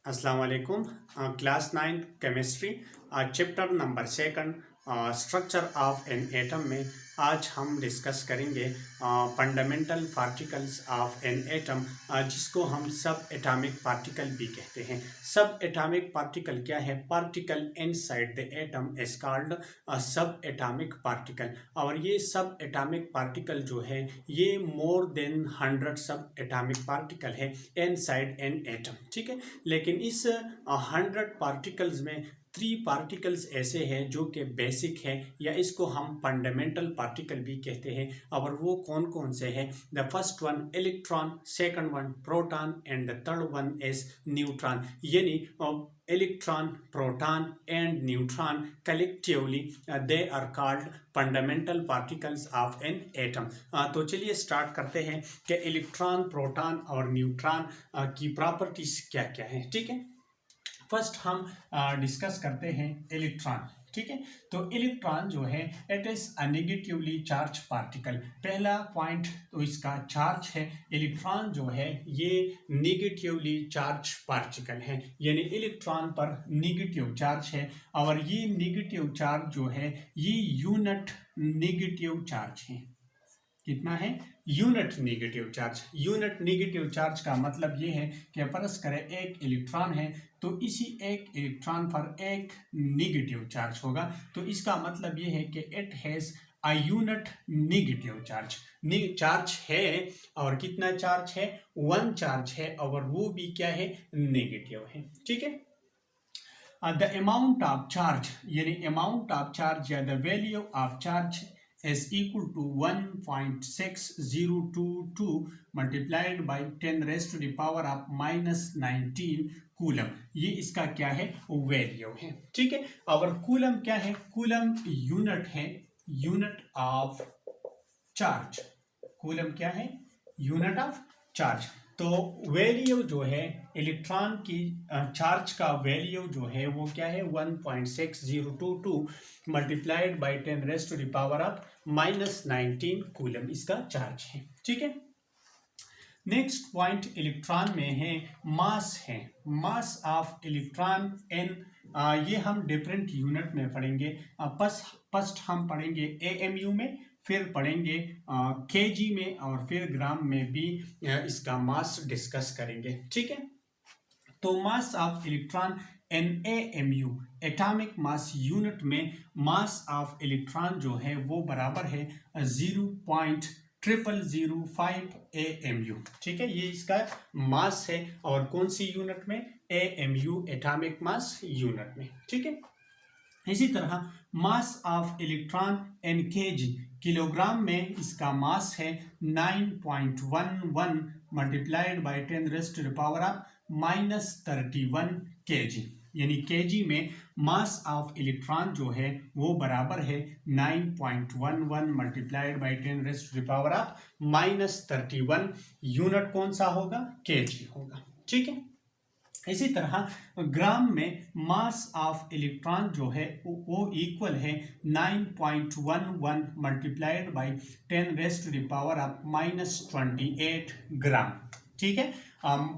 अस्सलाम वालेकुम। Class 9 chemistry chapter number 2 structure of an atom में आज हम डिस्कस करेंगे fundamental particles of an atom, जिसको हम सब एटॉमिक पार्टिकल भी कहते हैं। सब एटॉमिक पार्टिकल क्या है? Particle inside the atom is called सब एटॉमिक पार्टिकल। और ये सब एटॉमिक पार्टिकल जो है ये मोर देन 100 सब एटॉमिक पार्टिकल है इनसाइड एन एटम, ठीक है। लेकिन इस 100 पार्टिकल्स में 3 पार्टिकल्स ऐसे हैं जो कि बेसिक है, या इसको हम फंडामेंटल पार्टिकल भी कहते हैं। और वो कौन कौन से हैं? The first one electron, second one proton and the third one is neutron. यानी electron, proton and neutron collectively they are called fundamental particles of an atom. तो चलिए स्टार्ट करते हैं कि इलेक्ट्रॉन, प्रोटॉन और न्यूट्रॉन की प्रॉपर्टीज क्या क्या है, ठीक है। फर्स्ट हम डिस्कस करते हैं इलेक्ट्रॉन, ठीक है। तो इलेक्ट्रॉन जो है it is a negatively charge particle. पहला पॉइंट तो इसका चार्ज है। इलेक्ट्रॉन जो है ये नेगेटिवली चार्ज पार्टिकल है, यानी इलेक्ट्रॉन पर नेगेटिव चार्ज है। और ये नेगेटिव चार्ज जो है ये यूनिट नेगेटिव चार्ज है। कितना है? Unit negative charge. Unit negative charge का मतलब ये है कि फर्ज करें एक इलेक्ट्रॉन है तो इसी एक इलेक्ट्रॉन पर एक नेगेटिव चार्ज होगा, तो इसका मतलब ये है कि it has a unit negative charge. Charge है, और कितना चार्ज है? 1 चार्ज है, और वो भी क्या है? नेगेटिव है, ठीक है। द अमाउंट ऑफ चार्ज, यानी अमाउंट ऑफ चार्ज या the value of charge is equal to 1.6022 multiplied by 10 raised to the power of -19 coulomb. ये इसका क्या है? वैल्यू है, ठीक है। और कूलम क्या है? कूलम यूनिट है, यूनिट ऑफ चार्ज। कूलम क्या है? Unit of charge. तो वैल्यू जो है इलेक्ट्रॉन की चार्ज का वैल्यू जो है वो क्या है? 1.6022 multiplied by 10 raise to the power of -19 coulomb इसका चार्ज है, ठीक है। नेक्स्ट पॉइंट इलेक्ट्रॉन में है मास है। मास ऑफ इलेक्ट्रॉन एन, ये हम डिफरेंट यूनिट में पढ़ेंगे। फर्स्ट हम पढ़ेंगे एएमयू में, फिर पढ़ेंगे केजी में, और फिर ग्राम में भी इसका मास डिस्कस करेंगे, ठीक है। तो मास of electron NaMu atomic mass unit में मास ऑफ इलेक्ट्रॉन जो है वो बराबर है 0.0005 AMU, ठीक है। ये इसका मास है, और कौन सी यूनिट में? AMU एटॉमिक मास यूनिट में, ठीक है। इसी तरह mass of electron in kg, kilogram में इसका मास है 9.11 multiplied by 10 raise to the power of -31 kg. यानी केजी में मास ऑफ इलेक्ट्रॉन जो है वो बराबर है 9.11 multiplied by 10 raise to the power of -31। Unit कौन सा होगा? केजी होगा, ठीक है। इसी तरह ग्राम में मास ऑफ इलेक्ट्रॉन जो है वो इक्वल है 9.11 multiplied by 10 raise to the power of -28 gram, ठीक है।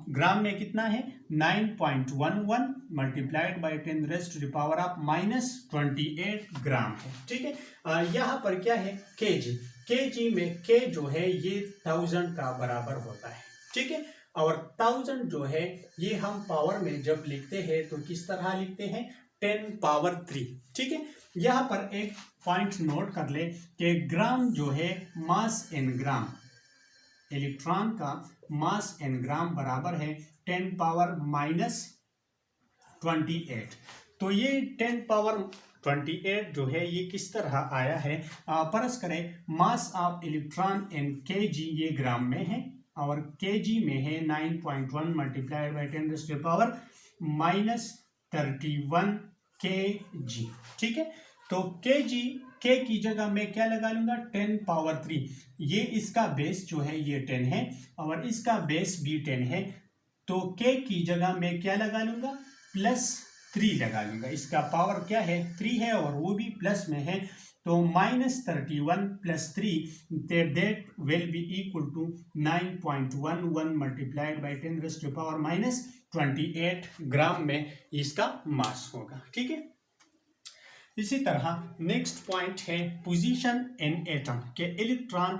ग्राम में कितना है? 9.11 multiplied by 10 raise to the power of -28 gram है, ठीक है। यहाँ पर क्या है? केजी। केजी में के जो है ये 1000 का बराबर होता है, ठीक है। और 1000 जो है ये हम पावर में जब लिखते हैं तो किस तरह लिखते हैं? 10 पावर 3, ठीक है। यहाँ पर एक पॉइंट नोट कर ले कि ग्राम जो है मास इन ग्राम, इलेक्ट्रॉन का मास इन ग्राम बराबर है 10 पावर -28। तो ये 10 पावर 28 जो है ये किस तरह आया है? फर्ज करें mass of electron in kg ये ग्राम में है, और केजी में है 9.1 multiplied by 10 raise to the power -31 kg, ठीक है। तो केजी, के की जगह मैं क्या लगा लूंगा? 10 पावर 3। ये इसका बेस जो है ये 10 है, और इसका बेस भी 10 है, तो के की जगह मैं क्या लगा लूंगा? +3 लगा लूंगा। इसका पावर क्या है? 3 है, और वो भी प्लस में है, तो -31 + 3 that will be equal to 9.11 multiplied by 10⁻⁻28 gram में इसका मास होगा। ठीक है, इसी तरह नेक्स्ट पॉइंट है पोजीशन इन एटम के इलेक्ट्रॉन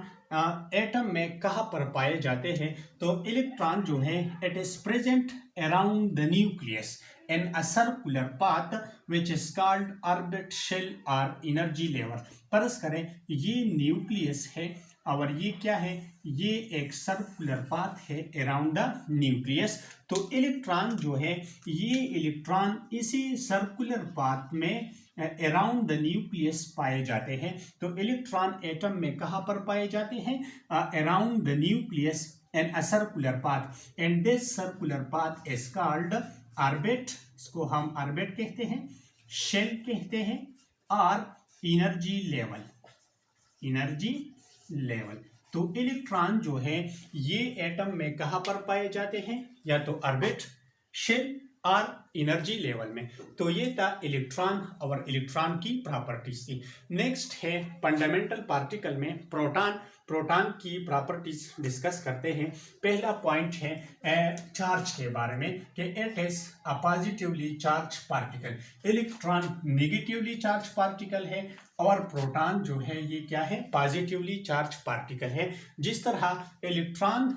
एटम में कहाँ पर पाए जाते हैं। तो इलेक्ट्रॉन जो है it is present around the nucleus in a circular path which is called orbit shell और एनर्जी लेवल। फर्ज करें ये न्यूक्लियस है और ये क्या है, ये एक सर्कुलर पाथ है अराउंड द न्यूक्लियस। तो इलेक्ट्रॉन जो है ये इलेक्ट्रॉन इसी सर्कुलर पाथ में अराउंड द न्यूक्लियस पाए जाते हैं। तो इलेक्ट्रॉन एटम में कहाँ पर पाए जाते हैं, around the nucleus in a circular path and this circular path is called orbit, इसको हम ऑर्बिट कहते हैं, शेल कहते हैं और एनर्जी लेवल, एनर्जी लेवल। तो इलेक्ट्रॉन जो है ये एटम में कहाँ पर पाए जाते हैं, या तो ऑर्बिट, शेल और एनर्जी लेवल में। तो ये था इलेक्ट्रॉन और इलेक्ट्रॉन की प्रॉपर्टीज थी। नेक्स्ट है फंडामेंटल पार्टिकल में प्रोटॉन, प्रोटॉन की प्रॉपर्टीज डिस्कस करते हैं। पहला पॉइंट है चार्ज के बारे में कि it is a positively charge particle. Electron negatively charge particle है और प्रोटॉन जो है ये क्या है, पॉजिटिवली चार्ज पार्टिकल है। जिस तरह इलेक्ट्रॉन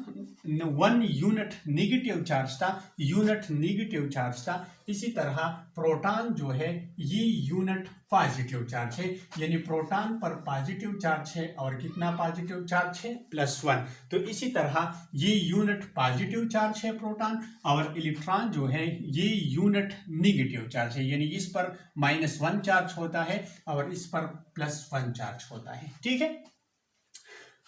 1 यूनिट नेगेटिव चार्ज था, यूनिट नेगेटिव चार्ज था, इसी तरह प्रोटॉन जो है ये यूनिट पॉजिटिव चार्ज है, यानी प्रोटॉन पर पॉजिटिव चार्ज है और कितना पॉजिटिव चार्ज है, +1। तो इसी तरह ये यूनिट पॉजिटिव चार्ज है प्रोटॉन, और इलेक्ट्रॉन जो है ये यूनिट नेगेटिव चार्ज है, यानी इस पर -1 चार्ज होता है और इस पर +1 चार्ज होता है। ठीक है,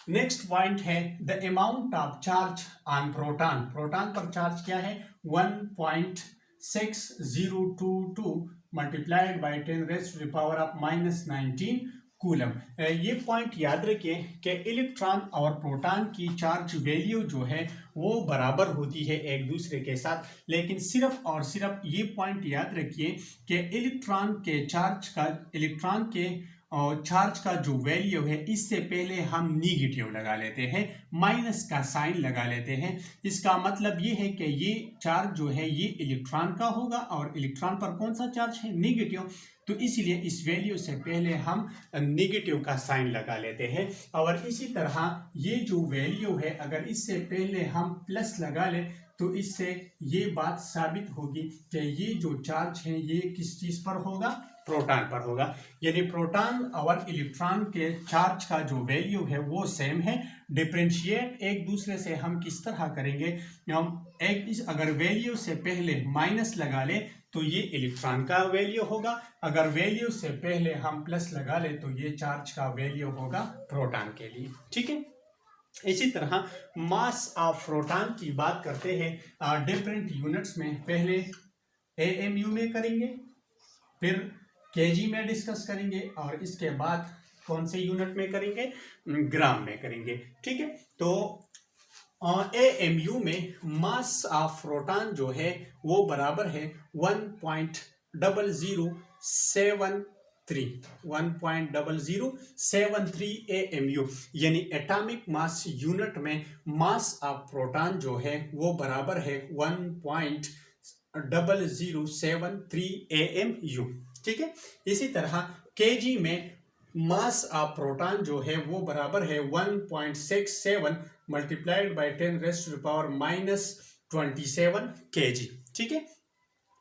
नेक्स्ट पॉइंट है the amount of charge on proton. Proton पर चार्ज क्या है, 1.6022 मल्टीप्लाइड बाई 10⁻⁻19 कूलम। ये पॉइंट याद रखिए कि इलेक्ट्रॉन और प्रोटॉन की चार्ज वैल्यू जो है वो बराबर होती है एक दूसरे के साथ, लेकिन सिर्फ और सिर्फ ये पॉइंट याद रखिए कि इलेक्ट्रॉन के चार्ज का, इलेक्ट्रॉन के और चार्ज का जो वैल्यू है इससे पहले हम निगेटिव लगा लेते हैं, माइनस का साइन लगा लेते हैं। इसका मतलब ये है कि ये चार्ज जो है ये इलेक्ट्रॉन का होगा और इलेक्ट्रॉन पर कौन सा चार्ज है, नेगेटिव। तो इसलिए इस वैल्यू से पहले हम नेगेटिव का साइन लगा लेते हैं। और इसी तरह ये जो वैल्यू है अगर इससे पहले हम प्लस लगा लें तो इससे ये बात साबित होगी कि ये जो चार्ज है ये किस चीज पर होगा, प्रोटॉन पर होगा। यानी प्रोटॉन और इलेक्ट्रॉन के चार्ज का जो वैल्यू है वो सेम है। डिफरेंशिएट एक दूसरे से हम किस तरह करेंगे, हम एक इस अगर वैल्यू से पहले माइनस लगा ले तो ये इलेक्ट्रॉन का वैल्यू होगा, अगर वैल्यू से पहले हम प्लस लगा ले तो ये चार्ज का वैल्यू होगा प्रोटॉन के लिए। ठीक है, इसी तरह मास ऑफ प्रोटॉन की बात करते हैं डिफरेंट यूनिट्स में। पहले AMU में करेंगे, फिर केजी में डिस्कस करेंगे और इसके बाद कौन से यूनिट में करेंगे, ग्राम में करेंगे। ठीक है, तो AMU में मास ऑफ प्रोटॉन जो है वो बराबर है 1.0073 AMU, यानी एटॉमिक मास यूनिट में मास ऑफ प्रोटॉन जो है वो बराबर है 1.0073 AMU। ठीक है, इसी तरह केजी में मास ऑफ प्रोटॉन जो है वो बराबर है 1.67 मल्टीप्लाइड बाई 10⁻⁻27 kg। ठीक है,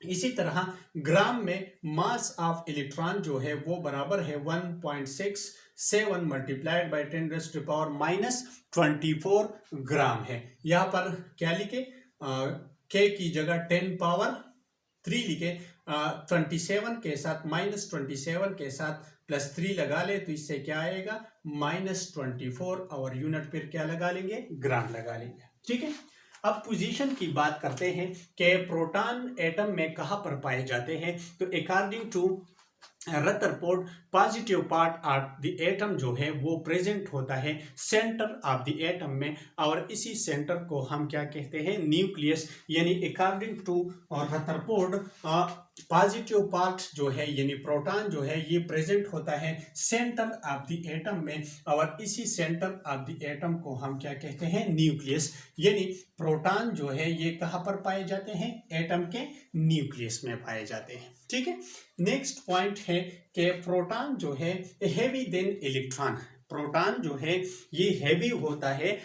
इसी तरह ग्राम में मास ऑफ इलेक्ट्रॉन जो है वो बराबर है 1.67 मल्टीप्लाइड बाई 10⁻⁻24 ग्राम है। यहाँ पर क्या लिखे, के की जगह 10⁻³ लिखे, 27 के साथ -27 के साथ +3 लगा ले तो इससे क्या आएगा, -24, और यूनिट फिर क्या लगा लेंगे, ग्राम लगा लेंगे। ठीक है, अब पोजीशन की बात करते हैं कि प्रोटॉन एटम में कहाँ पर पाए जाते हैं। तो according to Rutherford positive part of the atom जो है वो प्रेजेंट होता है सेंटर ऑफ द एटम में, और इसी सेंटर को हम क्या कहते हैं, न्यूक्लियस। यानी according to Rutherford positive part जो है यानी प्रोटॉन जो है ये प्रेजेंट होता है सेंटर ऑफ द एटम में, और इसी सेंटर ऑफ द एटम को हम क्या कहते हैं, न्यूक्लियस। यानी प्रोटॉन जो है ये कहाँ पर पाए जाते हैं, एटम के न्यूक्लियस में पाए जाते हैं। ठीक है, नेक्स्ट पॉइंट है कि प्रोटॉन जो है हेवी देन इलेक्ट्रॉन। प्रोटॉन जो है ये हेवी होता है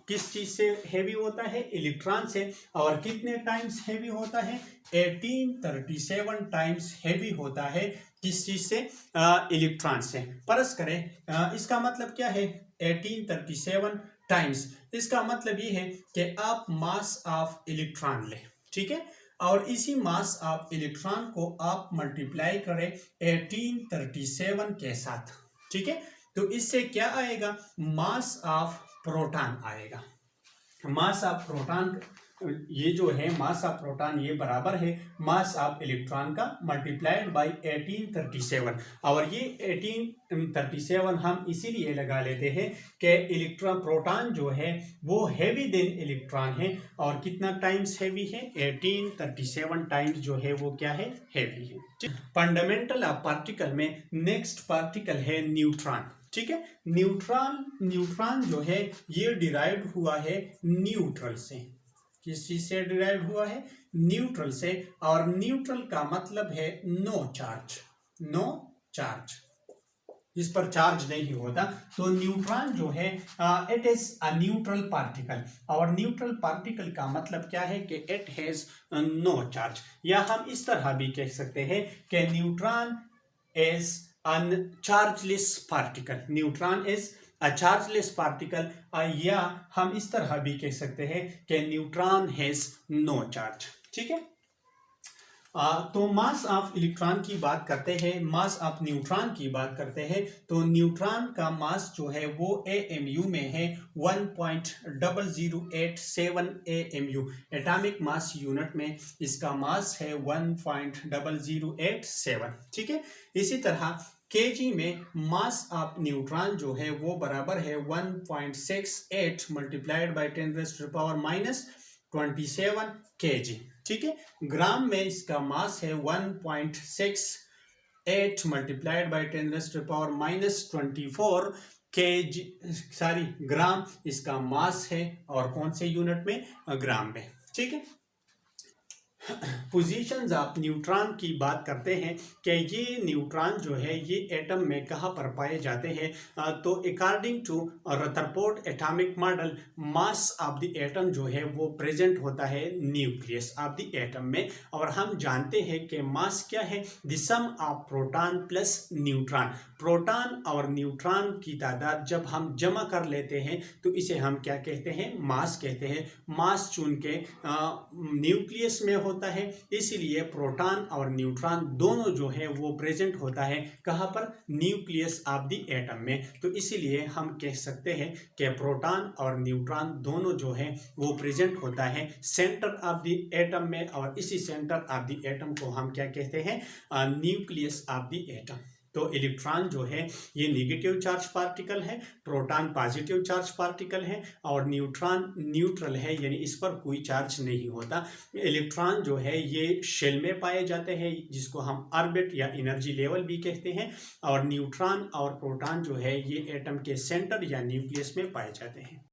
किस चीज से हेवी होता है, इलेक्ट्रॉन से। और कितने टाइम्स हेवी होता है, 1837 टाइम्स हेवी होता है किस चीज से, इलेक्ट्रॉन से। परस करें इसका मतलब क्या है, 1837 टाइम्स। इसका मतलब ये है कि आप मास ऑफ इलेक्ट्रॉन लें, ठीक है, और इसी मास ऑफ इलेक्ट्रॉन को आप मल्टीप्लाई करें 1837 के साथ। ठीक है, तो इससे क्या आएगा, मास ऑफ प्रोटॉन आएगा। मास ऑफ प्रोटॉन ये जो है मास ऑफ प्रोटॉन ये बराबर है मास ऑफ इलेक्ट्रॉन का मल्टीप्लाइड बाय 1837। और ये 1837 हम इसीलिए लगा लेते हैं कि इलेक्ट्रॉन प्रोटॉन जो है वो हैवी देन इलेक्ट्रॉन है। और कितना टाइम्स हैवी है, 1837 टाइम्स जो है वो क्या है, हैवी है। फंडामेंटल ऑफ पार्टिकल में नेक्स्ट पार्टिकल है न्यूट्रॉन। ठीक है, न्यूट्रॉन जो है ये डिराइव हुआ है न्यूट्रल से। किस चीज से डिराइव हुआ है, न्यूट्रल से। और न्यूट्रल का मतलब है नो चार्ज, नो चार्ज, इस पर चार्ज नहीं होता। तो न्यूट्रॉन जो है it is a neutral particle. और न्यूट्रल पार्टिकल का मतलब क्या है कि इट हैज नो चार्ज। या हम इस तरह भी कह सकते हैं कि neutron is unchargeless particle. Neutron is a chargeless particle. या हम इस तरह भी कह सकते हैं कि न्यूट्रॉन हैज नो चार्ज। ठीक है, तो मास ऑफ इलेक्ट्रॉन की बात करते हैं, मास ऑफ न्यूट्रॉन की बात करते हैं। तो न्यूट्रॉन का मास जो है वो AMU में है 1.0087 AMU। एटॉमिक मास यूनिट में इसका मास है 1.0087। ठीक है, इसी तरह kg में मास ऑफ न्यूट्रॉन जो है वो बराबर है 1.68 मल्टीप्लाइड बाई 10⁻⁻27 kg। ठीक है, ग्राम में इसका मास है 1.68 मल्टीप्लाइड बाई 10⁻⁻24 kg, सॉरी ग्राम इसका मास है। और कौन से यूनिट में, ग्राम में। ठीक है, पोजीशंस ऑफ न्यूट्रॉन की बात करते हैं कि ये न्यूट्रॉन जो है ये एटम में कहाँ पर पाए जाते हैं। तो according to Rutherford atomic model mass of the atom जो है वो प्रेजेंट होता है न्यूक्लियस ऑफ द एटम में। और हम जानते हैं कि मास क्या है, the sum of proton plus neutron. Proton और न्यूट्रॉन की तादाद जब हम जमा कर लेते हैं तो इसे हम क्या कहते हैं, मास कहते हैं। मास चून के न्यूक्लियस में होता है, इसीलिए प्रोटॉन और न्यूट्रॉन दोनों जो है वो प्रेजेंट होता है कहाँ पर, न्यूक्लियस ऑफ द एटम में। तो इसीलिए हम कह सकते हैं कि प्रोटॉन और न्यूट्रॉन दोनों जो है वो प्रेजेंट होता है सेंटर ऑफ द एटम में। और इसी सेंटर ऑफ द एटम को हम क्या कहते हैं, न्यूक्लियस ऑफ द एटम। तो इलेक्ट्रॉन जो है ये नेगेटिव चार्ज पार्टिकल है, प्रोटॉन पॉजिटिव चार्ज पार्टिकल है, और न्यूट्रॉन न्यूट्रल है यानी इस पर कोई चार्ज नहीं होता। इलेक्ट्रॉन जो है ये शेल में पाए जाते हैं जिसको हम ऑर्बिट या एनर्जी लेवल भी कहते हैं। और न्यूट्रॉन और प्रोटॉन जो है ये एटम के सेंटर या न्यूक्लियस में पाए जाते हैं।